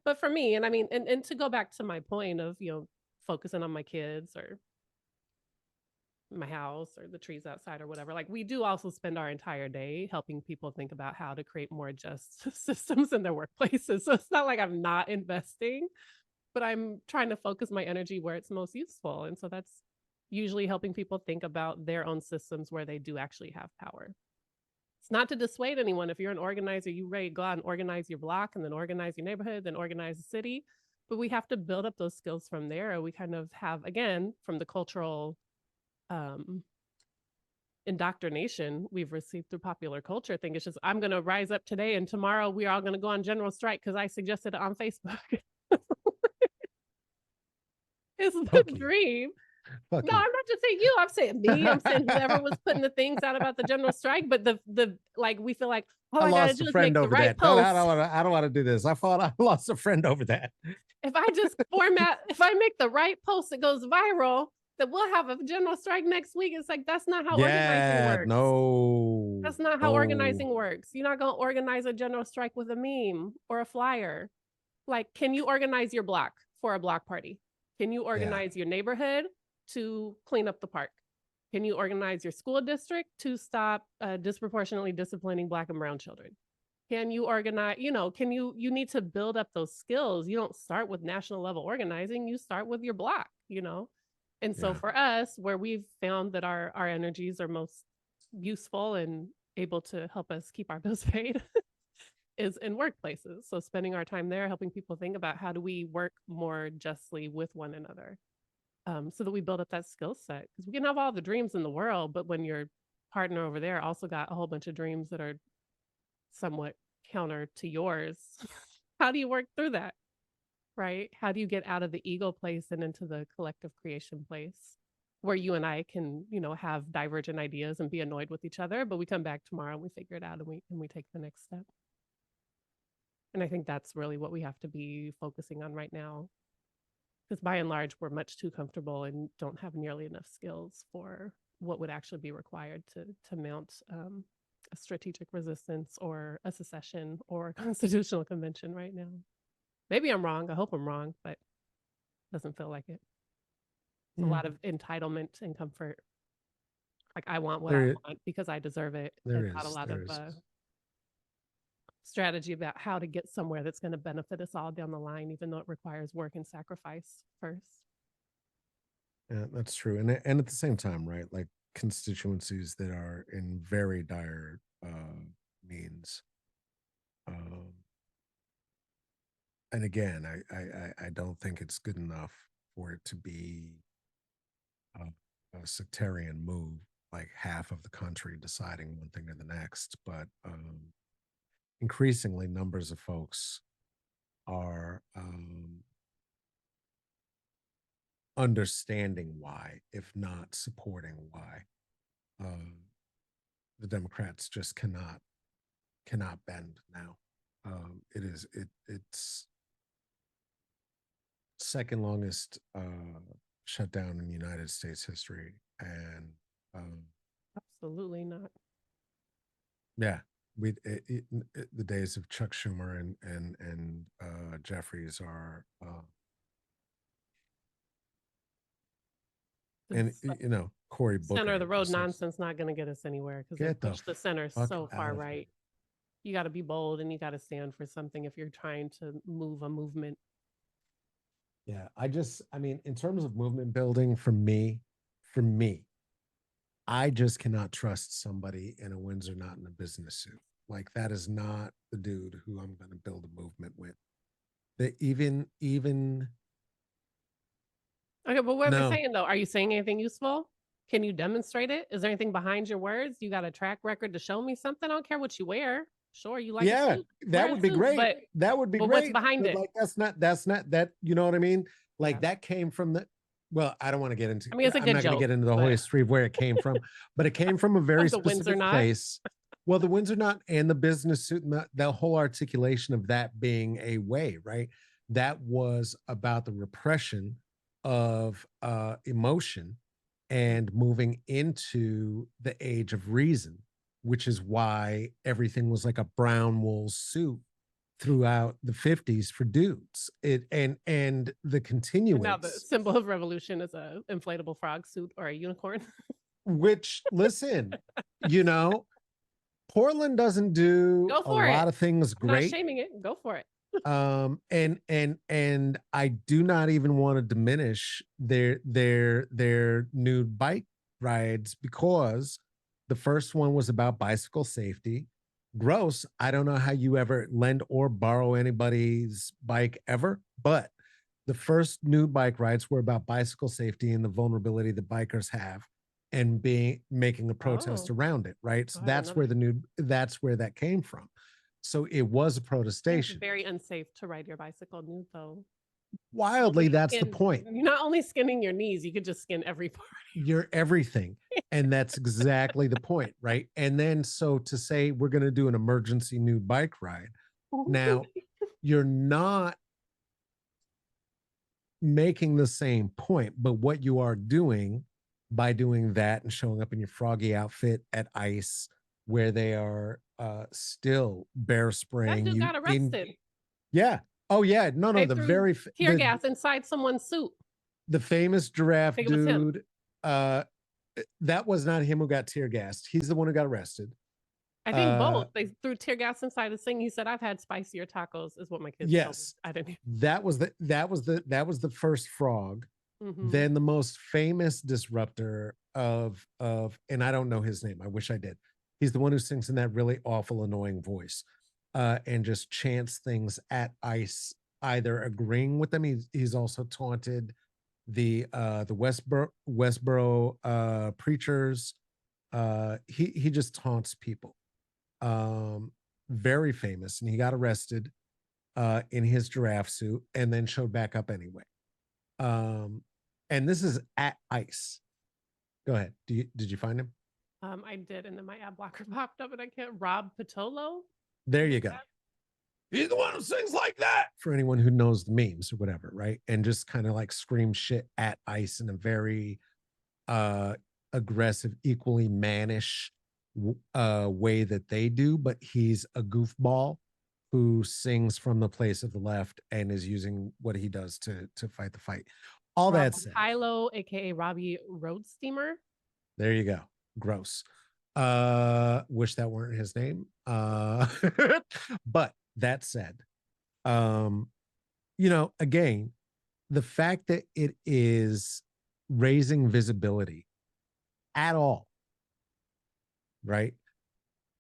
But for me, and I mean, and to go back to my point of, focusing on my kids or my house or the trees outside or whatever, like we do also spend our entire day helping people think about how to create more just systems in their workplaces. So it's not like I'm not investing, but I'm trying to focus my energy where it's most useful. And so that's usually helping people think about their own systems where they do actually have power. It's not to dissuade anyone. If you're an organizer, you ready to go out and organize your block and then organize your neighborhood, then organize the city. But we have to build up those skills from there. We kind of have, again, from the cultural indoctrination we've received through popular culture thing. It's just, I'm going to rise up today and tomorrow we're all going to go on general strike because I suggested it on Facebook. It's the dream. No, I'm not just saying you. I'm saying me. I'm saying whoever was putting the things out about the general strike. But the like, we feel like all I gotta do is make the right post. I don't want to do this. I lost a friend over that. If I just if I make the right post, it goes viral. that we'll have a general strike next week. It's like, that's not how organizing Yeah, works. no, That's not how no. organizing works. You're not going to organize a general strike with a meme or a flyer. Like, can you organize your block for a block party? Can you Yeah, organize your neighborhood to clean up the park? Can you organize your school district to stop disproportionately disciplining Black and brown children? Can you organize, can you need to build up those skills. You don't start with national level organizing, you start with your block. And so yeah. for us, where we've found that our energies are most useful and able to help us keep our bills paid is in workplaces. So spending our time there, helping people think about how do we work more justly with one another, so that we build up that skill set. Because we can have all the dreams in the world, but when your partner over there also got a whole bunch of dreams that are somewhat counter to yours, how do you work through that? Right? How do you get out of the ego place and into the collective creation place where you and I can, have divergent ideas and be annoyed with each other, but we come back tomorrow and we figure it out and we take the next step. And I think that's really what we have to be focusing on right now. Because by and large, we're much too comfortable and don't have nearly enough skills for what would actually be required to mount a strategic resistance or a secession or a constitutional convention right now. Maybe I'm wrong. I hope I'm wrong, but it doesn't feel like it. It's a Mm, lot of entitlement and comfort. Like, I want what I there, want because I deserve it, there and not a is, lot there of is. strategy about how to get somewhere that's going to benefit us all down the line, even though it requires work and sacrifice first. Yeah, that's true. And at the same time, right? Like constituencies that are in very dire means. Um, and again, I don't think it's good enough for it to be a sectarian move, like half of the country deciding one thing or the next. But increasingly, numbers of folks are understanding why, if not supporting why. Um, the Democrats just cannot bend now. It's second longest shutdown in United States history, and um, Absolutely not. yeah, the days of Chuck Schumer and Jeffries are and This Cory center of Booker the road just like nonsense not going to get us anywhere because they get the push the center fuck so out far of here. right. You got to be bold and you got to stand for something if you're trying to move a movement. Yeah, I mean, in terms of movement building, for me, I just cannot trust somebody in a Windsor not in a business suit. Like that is not the dude who I'm going to build a movement with. That even Okay, but what are we no, saying though? Are you saying anything useful? Can you demonstrate it? Is there anything behind your words? You got a track record to show me something? I don't care what you wear. Sure, you like a yeah, suit. Wear that a would be suit, great. but That would be what's great. behind But it? like that's not that, you know what I mean? Like Yeah. that came from the well, I don't want to get into I mean, it's a I'm good not going to joke, get into the whole but history of where it came from, but it came from a very of the Windsor specific knot. place. Well, the Windsor knot and the business suit and the whole articulation of that being a way, right? That was about the repression of emotion and moving into the age of reason, which is why everything was like a brown wool suit throughout the 50s for dudes. And the And now the continuance, symbol of revolution is a inflatable frog suit or a unicorn. which listen, you know, Portland doesn't do Go a for it. lot of things I'm not great. shaming it. Go for it. And I do not even want to diminish their nude bike rides because the first one was about bicycle safety. Gross. I don't know how you ever lend or borrow anybody's bike ever, but the first nude bike rides were about bicycle safety and the vulnerability that bikers have and being making a protest Oh, around it, right? So I didn't know that. that's where that came from. So it was a Seems protestation. very unsafe to ride your bicycle nude, though. Wildly, Only that's the skin, point. you're not only skinning your knees, you could just skin every part. You're everything. And that's exactly the point, right? And then so to say we're going to do an emergency nude bike ride. Now, you're not making the same point, but what you are doing by doing that and showing up in your froggy outfit at ICE, where they are still bear That spraying dude you got in. arrested. Yeah. Oh yeah. No. They The threw very tear gas inside someone's suit. the famous I giraffe think it was him. dude. Uh, that was not him who got tear gassed. He's the one who got arrested. I think Uh, both. They threw tear gas inside his thing. He said, "I've had spicier tacos," is what my kids told me. yes, I didn't. that was the first frog. Mm-hmm. Then the most famous disruptor and I don't know his name. I wish I did. He's the one who sings in that really awful, annoying voice, and just chants things at ICE, either agreeing with them. He's also taunted the Westboro preachers. He just taunts people. Um, Very famous, and he got arrested in his giraffe suit, and then showed back up anyway. Um, and this is at ICE. Go ahead. Did you find him? I did, and then my ad blocker popped up, and I can't. Rob Patolo. There you go. He's the one who sings like that. For anyone who knows the memes or whatever, right? And just kind of like scream shit at ICE in a very uh aggressive, equally mannish way that they do, but he's a goofball who sings from the place of the left and is using what he does to fight the fight. All Rob that said, Hilo, aka Robbie Road Steamer. there you go. Gross. Wish that weren't his name. But that said, um, again, the fact that it is raising visibility at all, right?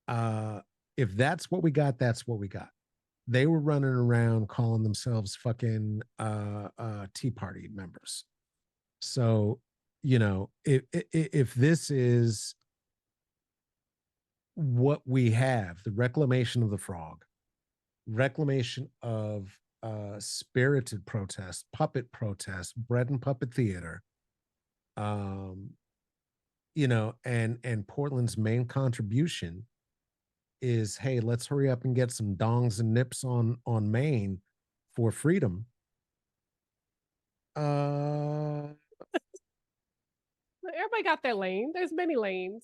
Uh, if that's what we got, that's what we got. They were running around calling themselves fucking Tea Party members. So, if this is what we have, the reclamation of the frog, reclamation of spirited protest, puppet protest, bread and puppet theater, um, and Portland's main contribution is, hey, let's hurry up and get some dongs and nips on Maine for freedom. Everybody got their lane. There's many lanes.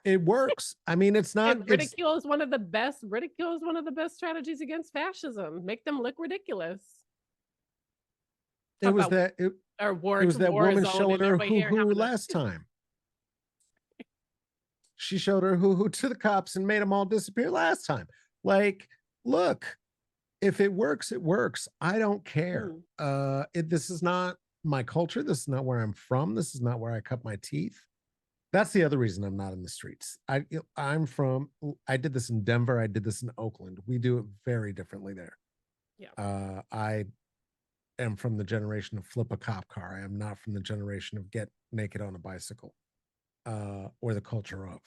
It works. I mean, it's not. And It's ridicule is one of the best. Ridicule is one of the best strategies against fascism. Make them look ridiculous. it Talk was about that it, our it war was that war woman zone showed and her everybody hoo here hoo having a last time. She showed her hoo hoo to the cops and made them all disappear last time. Like, look, if it works, it works. I don't care. This is not my culture. This is not where I'm from. This is not where I cut my teeth. That's the other reason I'm not in the streets. I did this in Denver. I did this in Oakland. We do it very differently there. Yeah. I am from the generation of flip a cop car. I am not from the generation of get naked on a bicycle, or the culture of.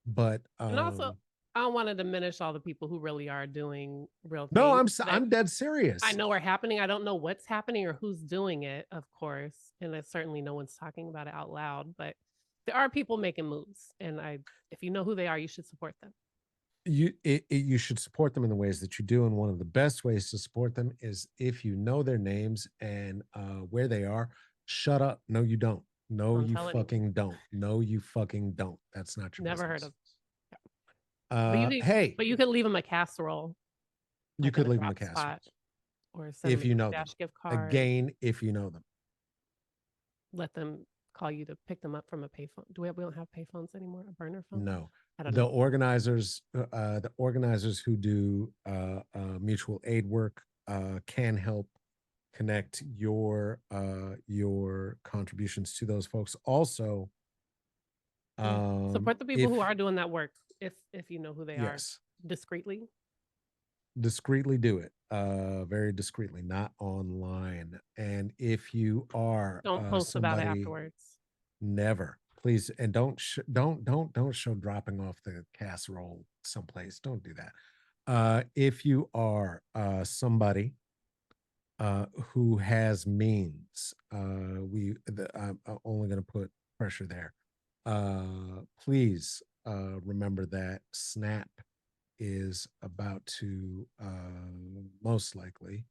But And also, I don't want to diminish all the people who really are doing real no, things I'm dead I serious. know are happening. I don't know what's happening or who's doing it, of course. And certainly no one's talking about it out loud, but there are people making moves. And if you know who they are, you should support them. You should support them in the ways that you do, and one of the best ways to support them is if you know their names and where they are. Shut up. No, you don't. No, Don't you tell anyone. fucking don't. No, you fucking don't. That's not your Never heard business. of. But Hey, you could leave them a casserole, you like in could a leave them a drop casserole spot, or send them if a you know them. Dash gift card. Again, if you know them. Let them call you to pick them up from a payphone. We don't have payphones anymore? A burner phone? No, I don't know. the organizers who do mutual aid work can help connect your contributions to those folks. Also, Support the people who if are doing that work. If you know who they are, yes, discreetly. discreetly do it, very discreetly, not online. And if you are Don't post about it somebody, afterwards. never, please, and don't show dropping off the casserole someplace. Don't do that. If you are somebody who has means, I'm only going to put pressure there. Please remember that Snap is about to most likely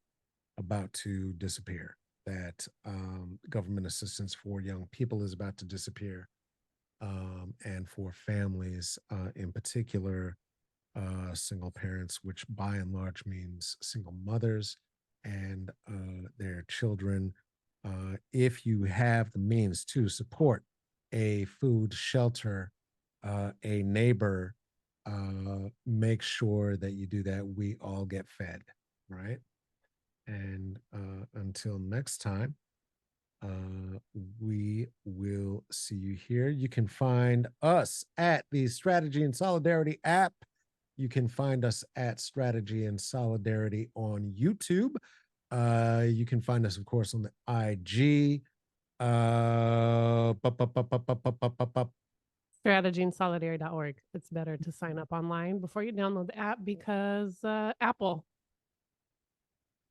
about to disappear. that government assistance for young people is about to disappear, and for families in particular, single parents, which by and large means single mothers and their children. If you have the means to support a food shelter, a neighbor, make sure that you do that. We all get fed, right? And until next time, uh, we will see you here. You can find us at the Strategy and Solidarity app. You can find us at Strategy and Solidarity on YouTube. You can find us, of course, on the IG. Bup, bup, bup, bup, bup, bup, bup, bup, bup. Strategyandsolidarity.org. It's better to sign up online before you download the app because Apple,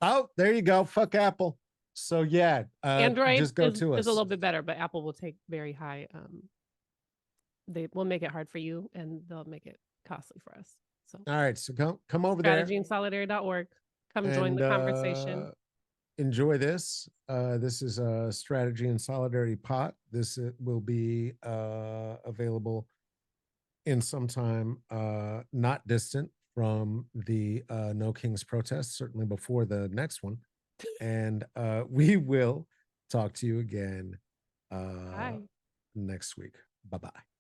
Oh, there you go. Fuck Apple. So yeah, Android just go to is a us. little bit better, but Apple will take very high. They will make it hard for you, and they'll make it costly for us. So All right, so come over there strategyandsolidarity.org. Come join and the conversation. enjoy this. This is a Strategy and Solidarity pot. This will be available in some time not distant from the No Kings protest, certainly before the next one. And we will talk to you again uh, Bye. next week. Bye bye.